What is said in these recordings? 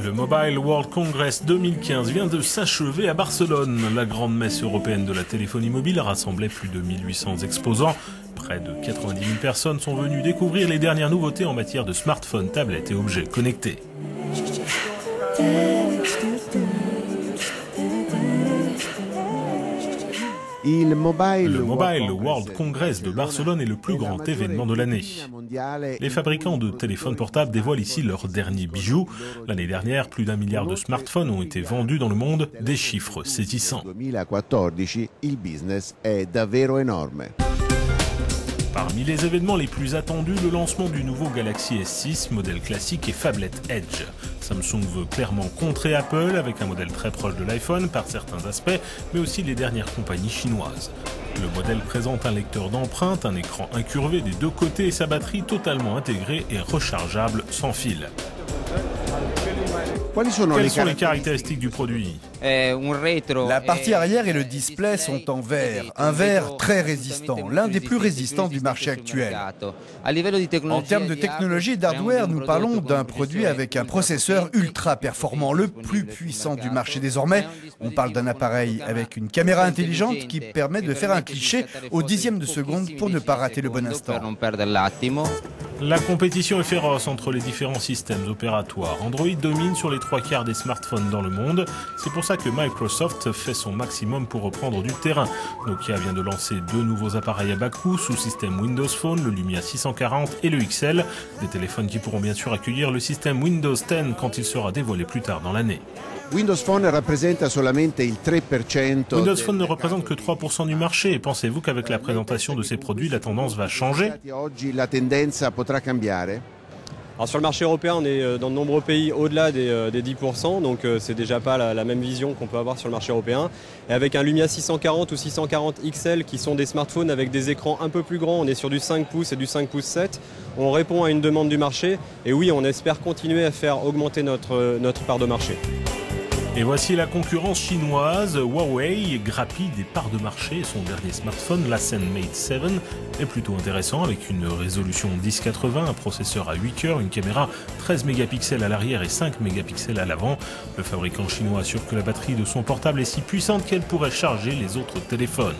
Le Mobile World Congress 2015 vient de s'achever à Barcelone. La grande messe européenne de la téléphonie mobile rassemblait plus de 1800 exposants. Près de 90 000 personnes sont venues découvrir les dernières nouveautés en matière de smartphones, tablettes et objets connectés. Le Mobile World Congress de Barcelone est le plus grand événement de l'année. Les fabricants de téléphones portables dévoilent ici leurs derniers bijoux. L'année dernière, plus d'1 milliard de smartphones ont été vendus dans le monde, des chiffres saisissants. Parmi les événements les plus attendus, le lancement du nouveau Galaxy S6, modèle classique et phablette Edge. Samsung veut clairement contrer Apple avec un modèle très proche de l'iPhone par certains aspects, mais aussi les dernières compagnies chinoises. Le modèle présente un lecteur d'empreintes, un écran incurvé des deux côtés et sa batterie totalement intégrée et rechargeable sans fil. Quelles sont les caractéristiques du produit? La partie arrière et le display sont en verre, un verre très résistant, l'un des plus résistants du marché actuel. En termes de technologie et d'hardware, nous parlons d'un produit avec un processeur ultra performant, le plus puissant du marché désormais. On parle d'un appareil avec une caméra intelligente qui permet de faire un cliché au dixième de seconde pour ne pas rater le bon instant. La compétition est féroce entre les différents systèmes opératoires. Android domine sur les 3/4 des smartphones dans le monde. C'est pour ça que Microsoft fait son maximum pour reprendre du terrain. Nokia vient de lancer 2 nouveaux appareils à bas coût sous système Windows Phone, le Lumia 640 et le XL. Des téléphones qui pourront bien sûr accueillir le système Windows 10 quand il sera dévoilé plus tard dans l'année. Windows Phone ne représente que 3% du marché. Et pensez-vous qu'avec la présentation de ces produits, la tendance va changer? Alors sur le marché européen, on est dans de nombreux pays au-delà des 10%, donc c'est déjà pas la même vision qu'on peut avoir sur le marché européen. Et avec un Lumia 640 ou 640 XL qui sont des smartphones avec des écrans un peu plus grands, on est sur du 5 pouces et du 5 pouces 7, on répond à une demande du marché et oui, on espère continuer à faire augmenter notre part de marché. Et voici la concurrence chinoise. Huawei grappille des parts de marché. Son dernier smartphone, l'Ascend Mate 7, est plutôt intéressant avec une résolution 1080, un processeur à 8 cœurs, une caméra 13 mégapixels à l'arrière et 5 mégapixels à l'avant. Le fabricant chinois assure que la batterie de son portable est si puissante qu'elle pourrait charger les autres téléphones.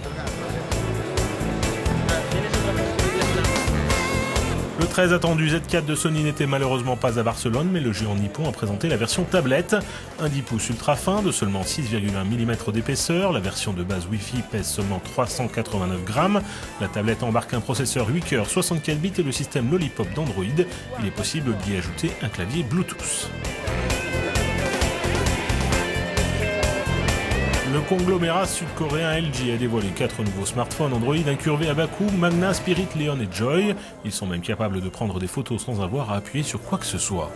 Le très attendu Z4 de Sony n'était malheureusement pas à Barcelone, mais le géant nippon a présenté la version tablette. Un 10 pouces ultra fin de seulement 6,1 mm d'épaisseur. La version de base Wi-Fi pèse seulement 389 grammes. La tablette embarque un processeur 8 cœurs 64 bits et le système Lollipop d'Android. Il est possible d'y ajouter un clavier Bluetooth. Le conglomérat sud-coréen LG a dévoilé 4 nouveaux smartphones Android incurvés à bas coût, Magna, Spirit, Leon et Joy. Ils sont même capables de prendre des photos sans avoir à appuyer sur quoi que ce soit.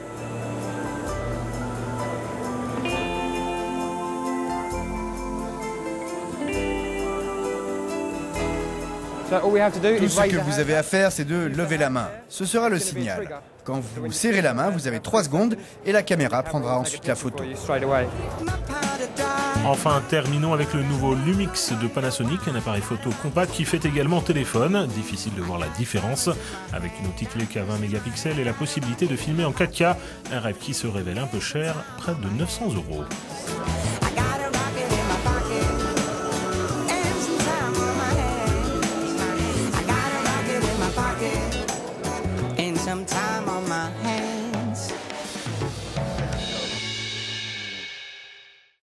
Tout ce que vous avez à faire, c'est de lever la main. Ce sera le signal. Quand vous serrez la main, vous avez 3 secondes et la caméra prendra ensuite la photo. Enfin, terminons avec le nouveau Lumix de Panasonic, un appareil photo compact qui fait également téléphone. Difficile de voir la différence. Avec une optique qu'à 20 mégapixels et la possibilité de filmer en 4K, un rêve qui se révèle un peu cher, près de 900 €.